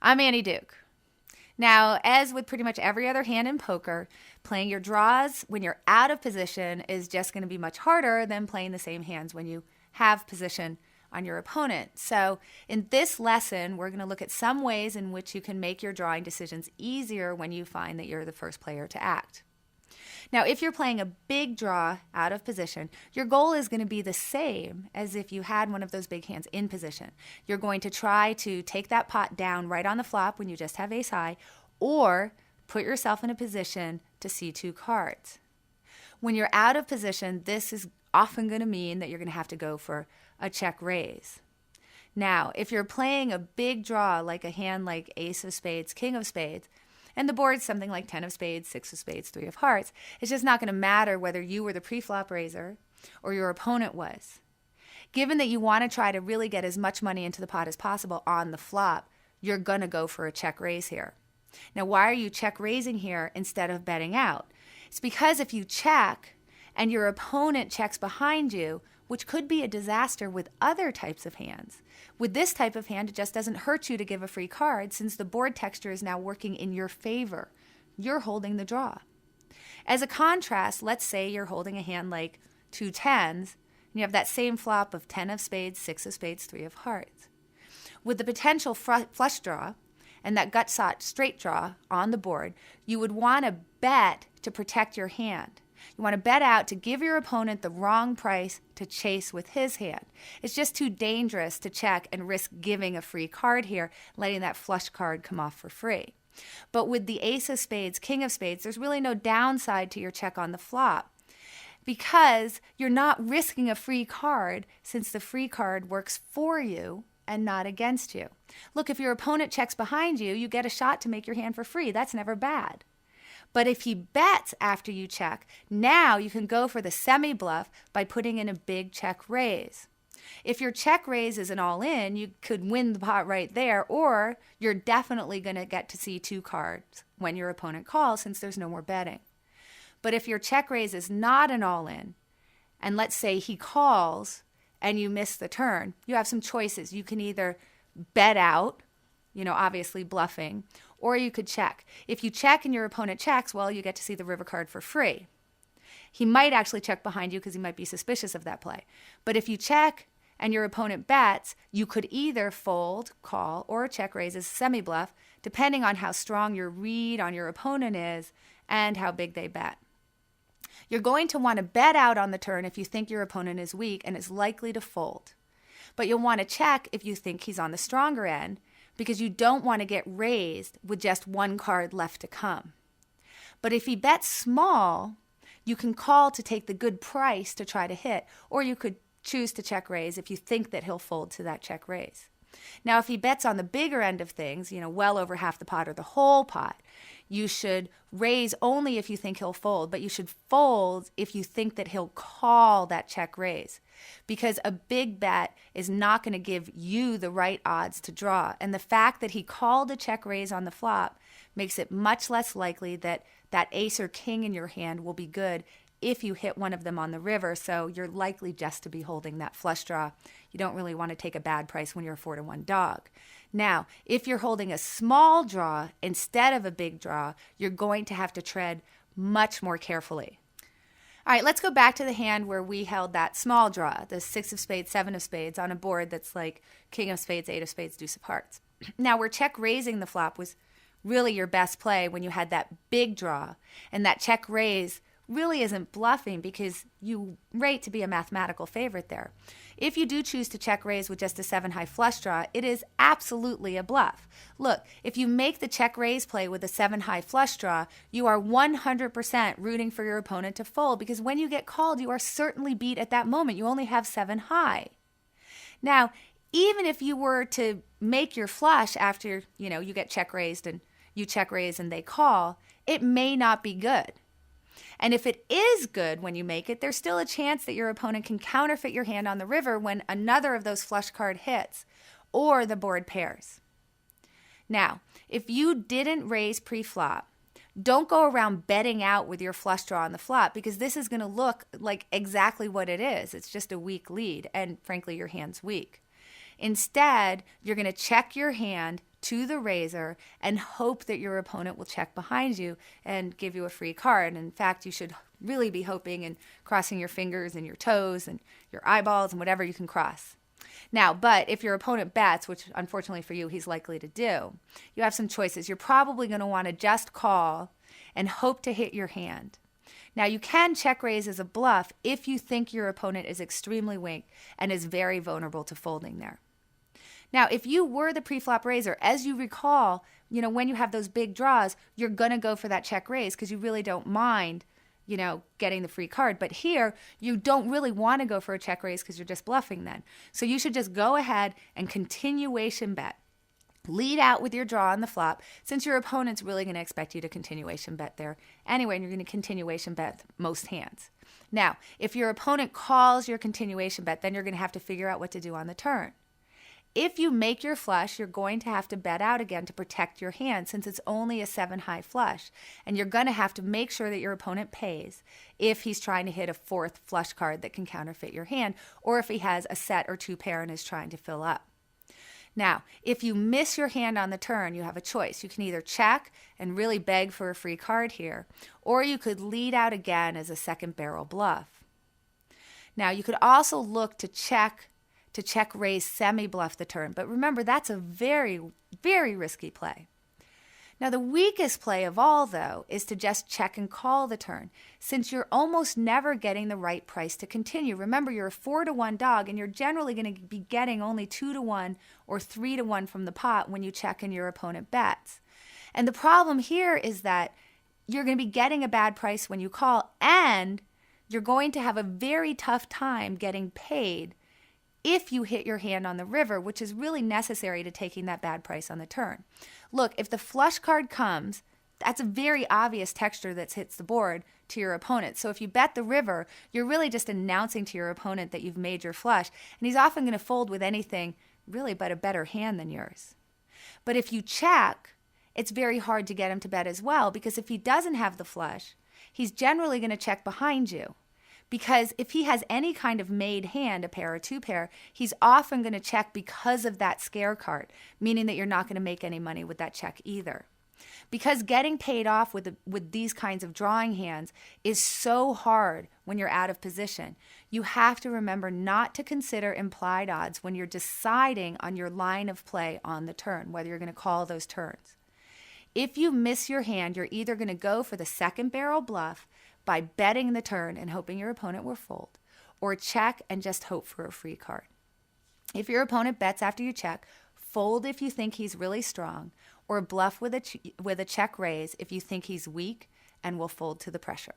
I'm Annie Duke. Now, as with pretty much every other hand in poker, playing your draws when you're out of position is just going to be much harder than playing the same hands when you have position on your opponent. So, in this lesson, we're going to look at some ways in which you can make your drawing decisions easier when you find that you're the first player to act. Now, if you're playing a big draw out of position, your goal is going to be the same as if you had one of those big hands in position. You're going to try to take that pot down right on the flop when you just have ace high, or put yourself in a position to see two cards. When you're out of position, this is often going to mean that you're going to have to go for a check raise. Now, if you're playing a big draw like a hand like ace of spades, king of spades, and the board's something like 10 of spades, 6 of spades, 3 of hearts, it's just not going to matter whether you were the pre-flop raiser or your opponent was. Given that you want to try to really get as much money into the pot as possible on the flop, you're going to go for a check raise here. Now, why are you check raising here instead of betting out? It's because if you check and your opponent checks behind you, which could be a disaster with other types of hands. With this type of hand, it just doesn't hurt you to give a free card since the board texture is now working in your favor. You're holding the draw. As a contrast, let's say you're holding a hand like two tens, and you have that same flop of 10 of spades, 6 of spades, 3 of hearts. With the potential flush draw and that gut shot straight draw on the board, you would want to bet to protect your hand. You want to bet out to give your opponent the wrong price to chase with his hand. It's just too dangerous to check and risk giving a free card here, letting that flush card come off for free. But with the ace of spades, king of spades, there's really no downside to your check on the flop because you're not risking a free card since the free card works for you and not against you. Look, if your opponent checks behind you, you get a shot to make your hand for free. That's never bad. But if he bets after you check, now you can go for the semi-bluff by putting in a big check raise. If your check raise is an all-in, you could win the pot right there, or you're definitely going to get to see two cards when your opponent calls since there's no more betting. But if your check raise is not an all-in, and let's say he calls and you miss the turn, you have some choices. You can either bet out, obviously bluffing, or you could check. If you check and your opponent checks, well, you get to see the river card for free. He might actually check behind you because he might be suspicious of that play. But if you check and your opponent bets, you could either fold, call, or check raise as semi-bluff, depending on how strong your read on your opponent is and how big they bet. You're going to want to bet out on the turn if you think your opponent is weak and is likely to fold. But you'll want to check if you think he's on the stronger end, because you don't want to get raised with just one card left to come. But if he bets small, you can call to take the good price to try to hit, or you could choose to check raise if you think that he'll fold to that check raise. Now, if he bets on the bigger end of things, well over half the pot or the whole pot, you should raise only if you think he'll fold, but you should fold if you think that he'll call that check raise. Because a big bet is not going to give you the right odds to draw. And the fact that he called a check raise on the flop makes it much less likely that that ace or king in your hand will be good if you hit one of them on the river. So you're likely just to be holding that flush draw. You don't really want to take a bad price when you're a 4-1 dog. Now, if you're holding a small draw instead of a big draw, you're going to have to tread much more carefully. All right, let's go back to the hand where we held that small draw, the 6 of spades, 7 of spades, on a board that's like king of spades, 8 of spades, deuce of hearts. Now, where check raising the flop was really your best play when you had that big draw, and that check raise really isn't bluffing because you rate to be a mathematical favorite there. If you do choose to check raise with just a 7-high flush draw, it is absolutely a bluff. Look, if you make the check raise play with a 7-high flush draw, you are 100% rooting for your opponent to fold because when you get called, you are certainly beat at that moment. You only have 7-high. Now, even if you were to make your flush after, you get check raised and you check raise and they call, it may not be good. And if it is good when you make it, there's still a chance that your opponent can counterfeit your hand on the river when another of those flush card hits or the board pairs. Now, if you didn't raise pre-flop, don't go around betting out with your flush draw on the flop because this is going to look like exactly what it is. It's just a weak lead, and frankly, your hand's weak. Instead, you're going to check your hand to the razor and hope that your opponent will check behind you and give you a free card. In fact, you should really be hoping and crossing your fingers and your toes and your eyeballs and whatever you can cross. Now, but if your opponent bets, which unfortunately for you, he's likely to do, you have some choices. You're probably going to want to just call and hope to hit your hand. Now, you can check raise as a bluff if you think your opponent is extremely weak and is very vulnerable to folding there. Now, if you were the preflop raiser, as you recall, when you have those big draws, you're going to go for that check raise because you really don't mind, getting the free card. But here, you don't really want to go for a check raise because you're just bluffing then. So you should just go ahead and continuation bet. Lead out with your draw on the flop, since your opponent's really going to expect you to continuation bet there anyway, and you're going to continuation bet most hands. Now, if your opponent calls your continuation bet, then you're going to have to figure out what to do on the turn. If you make your flush, you're going to have to bet out again to protect your hand, since it's only a 7-high flush, and you're going to have to make sure that your opponent pays if he's trying to hit a 4th flush card that can counterfeit your hand, or if he has a set or 2 pair and is trying to fill up. Now, if you miss your hand on the turn, you have a choice. You can either check and really beg for a free card here, or you could lead out again as a second barrel bluff. Now, you could also look to check raise semi-bluff the turn, but remember, that's a very, very risky play. Now, the weakest play of all, though, is to just check and call the turn, since you're almost never getting the right price to continue. Remember, you're a 4-to-1 dog, and you're generally going to be getting only 2-to-1 or 3-to-1 from the pot when you check and your opponent bets. And the problem here is that you're going to be getting a bad price when you call, and you're going to have a very tough time getting paid if you hit your hand on the river, which is really necessary to taking that bad price on the turn. Look, if the flush card comes, that's a very obvious texture that hits the board to your opponent. So if you bet the river, you're really just announcing to your opponent that you've made your flush, and he's often going to fold with anything really but a better hand than yours. But if you check, it's very hard to get him to bet as well, because if he doesn't have the flush, he's generally going to check behind you. Because if he has any kind of made hand, a pair or 2 pair, he's often going to check because of that scare card, meaning that you're not going to make any money with that check either. Because getting paid off with these kinds of drawing hands is so hard when you're out of position, you have to remember not to consider implied odds when you're deciding on your line of play on the turn, whether you're going to call those turns. If you miss your hand, you're either going to go for the second barrel bluff by betting the turn and hoping your opponent will fold, or check and just hope for a free card. If your opponent bets after you check, fold if you think he's really strong, or bluff with a check raise if you think he's weak and will fold to the pressure.